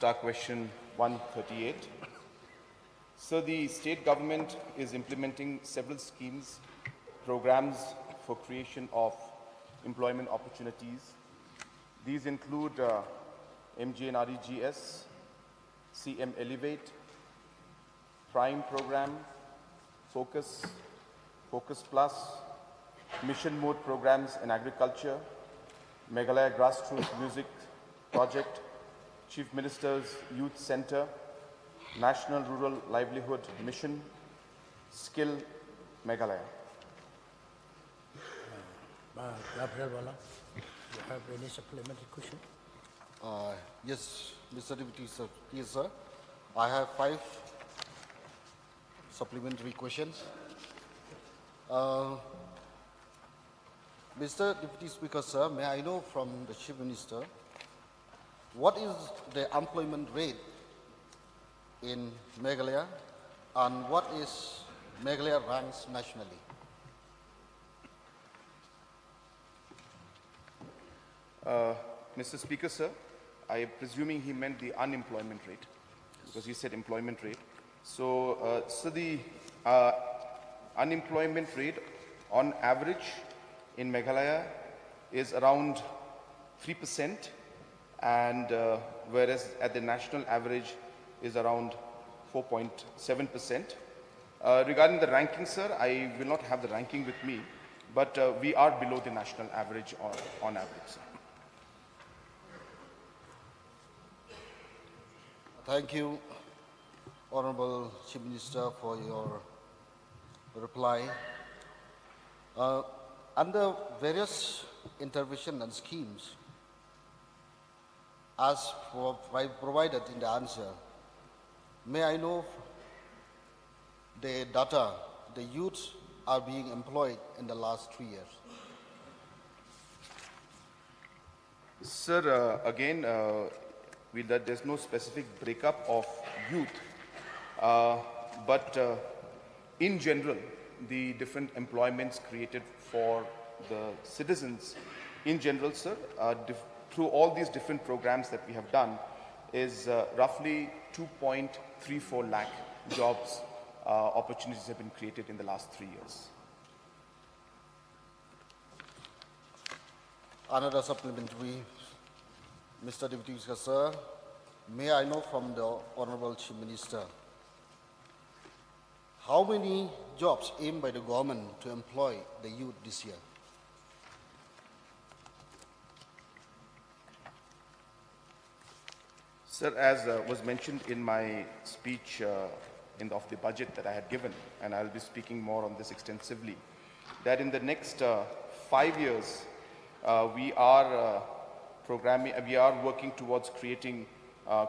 star question 138. So the state government is implementing several schemes, programs for creation of employment opportunities. These include MGNREGS, CM Elevate, Prime Program, Focus, Focus Plus, Mission Mode programs in agriculture, Meghalaya Grassroots Music Project, Chief Minister's Youth Center, National Rural Livelihood Mission, Skill Meghalaya. Gabriel, you have any supplementary question? Yes, Mr. Deputy Sir. Yes, sir. I have 5 supplementary questions. Mr. Deputy Speaker, sir, may I know from the Chief Minister, what is the employment rate in Meghalaya and what is Meghalaya ranks nationally? Mr. Speaker, sir, I am presuming he meant the unemployment rate, because he said employment rate. So, the unemployment rate on average in Meghalaya is around 3%, and whereas at the national average is around 4.7%. Regarding the ranking, sir, I will not have the ranking with me, but we are below the national average on average, sir. Thank you, Honorable Chief Minister, for your reply. Under various intervention and schemes, as provided in the answer, may I know the data the youths are being employed in the last 3 years? Sir, again, there's no specific breakup of youth, but in general, the different employments created for the citizens in general, sir, through all these different programs that we have done, is roughly 2.34 lakh jobs opportunities have been created in the last 3 years. Another supplementary, Mr. Deputy Speaker, sir, may I know from the Honorable Chief Minister, how many jobs aimed by the government to employ the youth this year? Sir, as was mentioned in my speech of the budget that I had given, and I'll be speaking more on this extensively, that in the next 5 years, we are working towards creating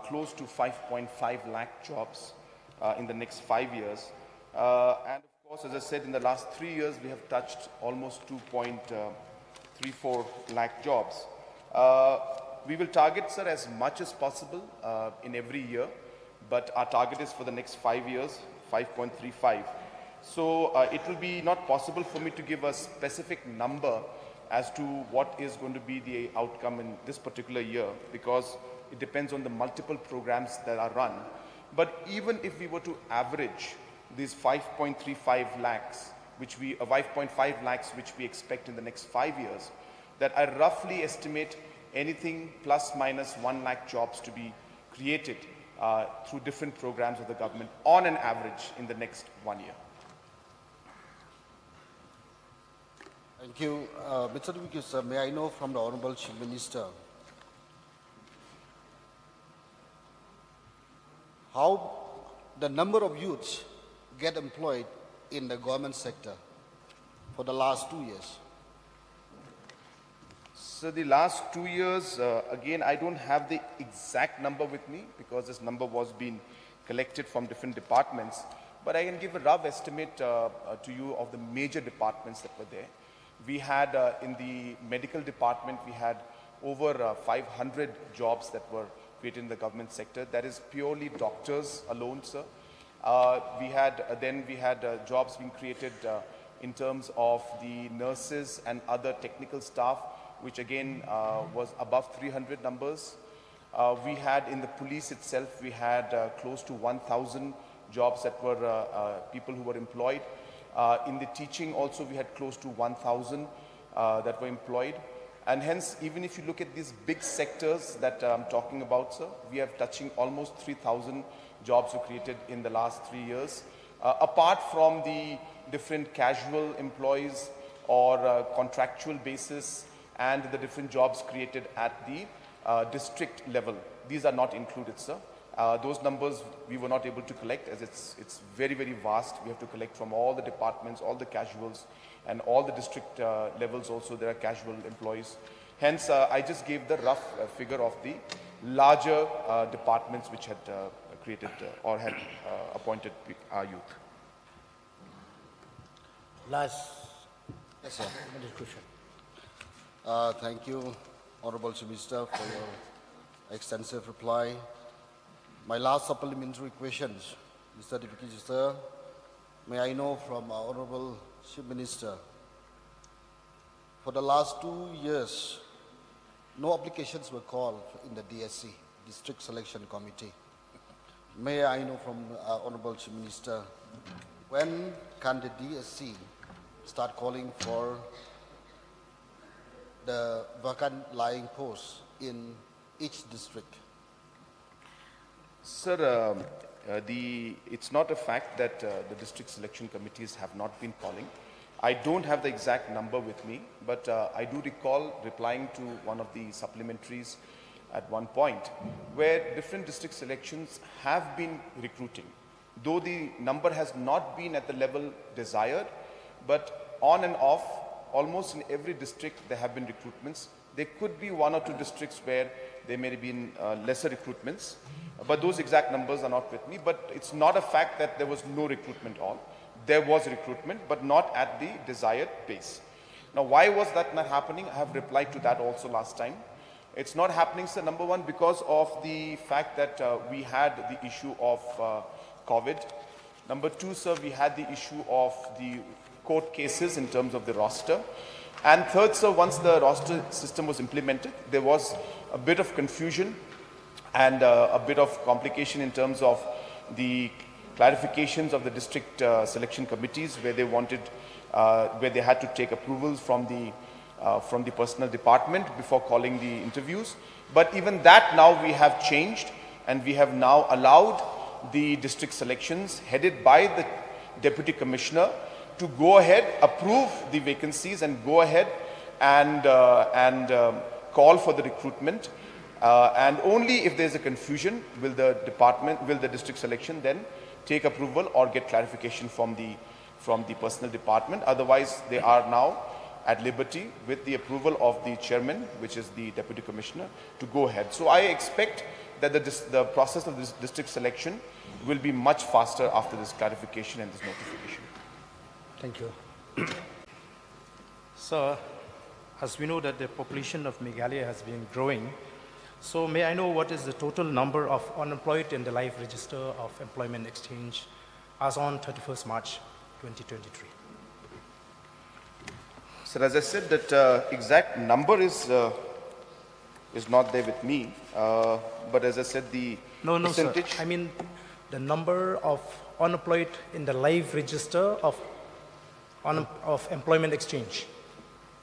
close to 5.5 lakh jobs in the next 5 years. And of course, as I said, in the last 3 years, we have touched almost 2.34 lakh jobs. We will target, sir, as much as possible in every year, but our target is for the next 5 years, 5.35. So it will be not possible for me to give a specific number as to what is going to be the outcome in this particular year, because it depends on the multiple programs that are run. But even if we were to average these 5.35 lakhs, 5.5 lakhs, which we expect in the next 5 years, that I roughly estimate anything plus minus 1 lakh jobs to be created through different programs of the government on an average in the next 1 year. Thank you. Mr. Deputy, sir, may I know from the Honorable Chief Minister, how the number of youths get employed in the government sector for the last 2 years? So the last 2 years, again, I don't have the exact number with me because this number was being collected from different departments, but I can give a rough estimate to you of the major departments that were there. We had, in the medical department, we had over 500 jobs that were created in the government sector. That is purely doctors alone, sir. We had jobs being created in terms of the nurses and other technical staff, which again was above 300 numbers. We had in the police itself, we had close to 1,000 jobs that were people who were employed. In the teaching also, we had close to 1,000 that were employed. And hence, even if you look at these big sectors that I'm talking about, sir, we are touching almost 3,000 jobs were created in the last 3 years. Apart from the different casual employees or contractual basis and the different jobs created at the district level. These are not included, sir. Those numbers we were not able to collect as it's very, very vast. We have to collect from all the departments, all the casuals, and all the district levels also there are casual employees. Hence, I just gave the rough figure of the larger departments which had created or had appointed our youth. Last Yes, sir. discussion. Thank you, Honorable Chief Minister, for your extensive reply. My last supplementary questions, Mr. Deputy Minister, may I know from our Honorable Chief Minister, for the last 2 years, no applications were called in the DSC, District Selection Committee. May I know from Honorable Chief Minister, when can the DSC start calling for the vacant lying posts in each district? Sir, it's not a fact that the district selection committees have not been calling. I don't have the exact number with me, but I do recall replying to one of the supplementaries at one point where different district selections have been recruiting. Though the number has not been at the level desired, but on and off, almost in every district there have been recruitments. There could be 1 or 2 districts where there may have been lesser recruitments, but those exact numbers are not with me. But it's not a fact that there was no recruitment at all. There was recruitment, but not at the desired pace. Now, why was that not happening? I have replied to that also last time. It's not happening, sir, number one, because of the fact that we had the issue of COVID. Number two, sir, we had the issue of the court cases in terms of the roster. And third, sir, once the roster system was implemented, there was a bit of confusion and a bit of complication in terms of the clarifications of the district selection committees where they wanted, where they had to take approvals from the personnel department before calling the interviews. But even that now we have changed, and we have now allowed the district selections headed by the deputy commissioner to go ahead, approve the vacancies and go ahead and call for the recruitment. And only if there's a confusion will the district selection then take approval or get clarification from the personnel department. Otherwise, they are now at liberty with the approval of the chairman, which is the deputy commissioner, to go ahead. So I expect that the process of this district selection will be much faster after this clarification and this notification. Thank you. So, as we know that the population of Meghalaya has been growing, so may I know what is the total number of unemployed in the live register of employment exchange as on 31st March 2023? Sir, as I said, that exact number is not there with me, but as I said, the No, percentage. sir. I mean the number of unemployed in the live register of employment exchange.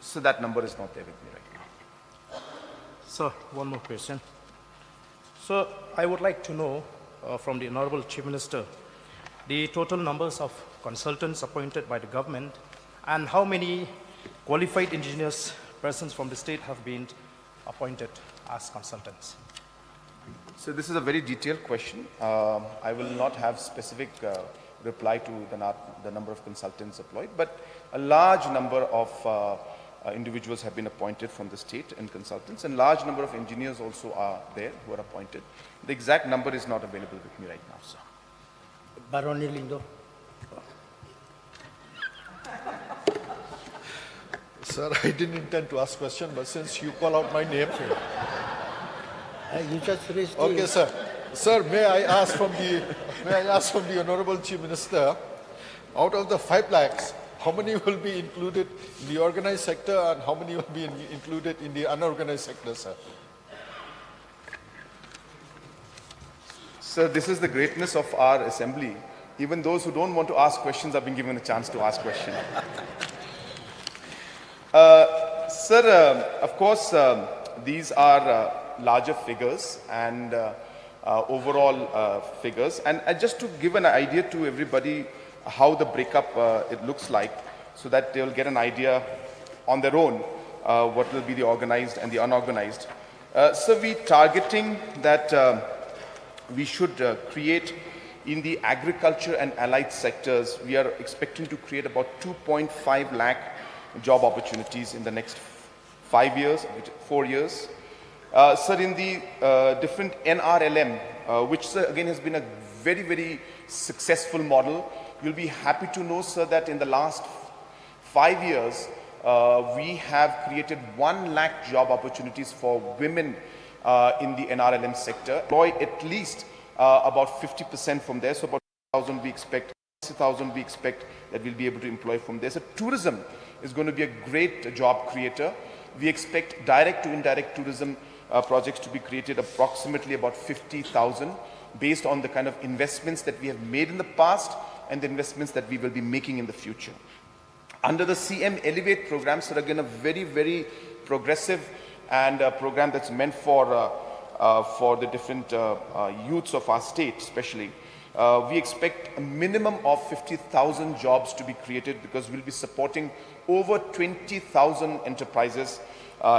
So that number is not there with me right now. So, one more question. So, I would like to know from the Honorable Chief Minister the total numbers of consultants appointed by the government and how many qualified engineers, persons from the state have been appointed as consultants. So this is a very detailed question. I will not have specific reply to the number of consultants employed, but a large number of individuals have been appointed from the state and consultants, and large number of engineers also are there who are appointed. The exact number is not available with me right now, sir. Baroni Lindo. Sir, I didn't intend to ask question, but since you call out my name. You just raised the- Okay, sir. Sir, may I ask from the Honorable Chief Minister, out of the 5 lakhs, how many will be included in the organized sector and how many will be included in the unorganized sector, sir? So this is the greatness of our assembly. Even those who don't want to ask questions are being given a chance to ask questions. Sir, of course, these are larger figures and overall figures. And just to give an idea to everybody how the breakup it looks like, so that they'll get an idea on their own what will be the organized and the unorganized. So we're targeting that we should create in the agriculture and allied sectors, we are expecting to create about 2.5 lakh job opportunities in the next 5 years, 4 years. Sir, in the different NRLM, which sir, again has been a very, very successful model, you'll be happy to know, sir, that in the last 5 years, we have created 1 lakh job opportunities for women in the NRLM sector. Employ at least about 50% from there, so about 1,000 we expect, 60,000 we expect that we'll be able to employ from there. So tourism is going to be a great job creator. We expect direct to indirect tourism projects to be created approximately about 50,000 based on the kind of investments that we have made in the past and the investments that we will be making in the future. Under the CM Elevate program, sir, again a very, very progressive and a program that's meant for the different youths of our state especially. We expect a minimum of 50,000 jobs to be created because we'll be supporting over 20,000 enterprises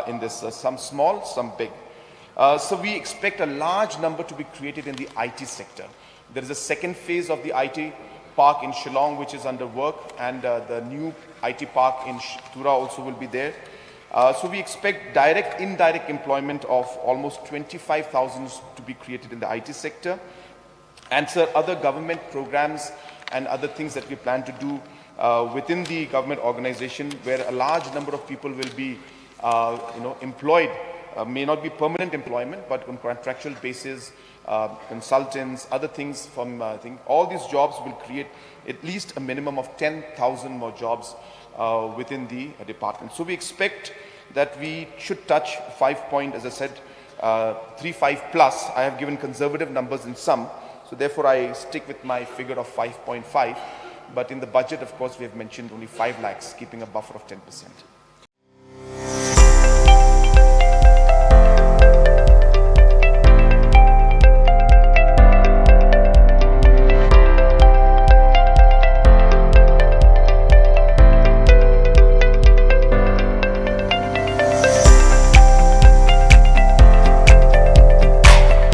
in this, some small, some big. So we expect a large number to be created in the IT sector. There is a second phase of the IT park in Shillong which is under work, and the new IT park in Tura also will be there. So we expect direct, indirect employment of almost 25,000 to be created in the IT sector. And sir, other government programs and other things that we plan to do within the government organization, where a large number of people will be employed, may not be permanent employment, but on contractual basis, consultants, other things from, I think all these jobs will create at least a minimum of 10,000 more jobs within the department. So we expect that we should touch 35 plus. I have given conservative numbers in some, so therefore I stick with my figure of 5.5. But in the budget, of course, we have mentioned only 5 lakhs, keeping a buffer of 10%.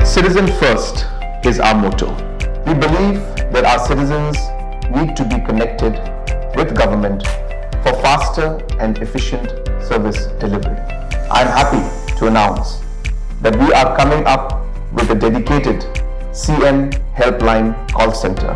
Citizen first is our motto. We believe that our citizens need to be connected with government for faster and efficient service delivery. I am happy to announce that we are coming up with a dedicated CM helpline call center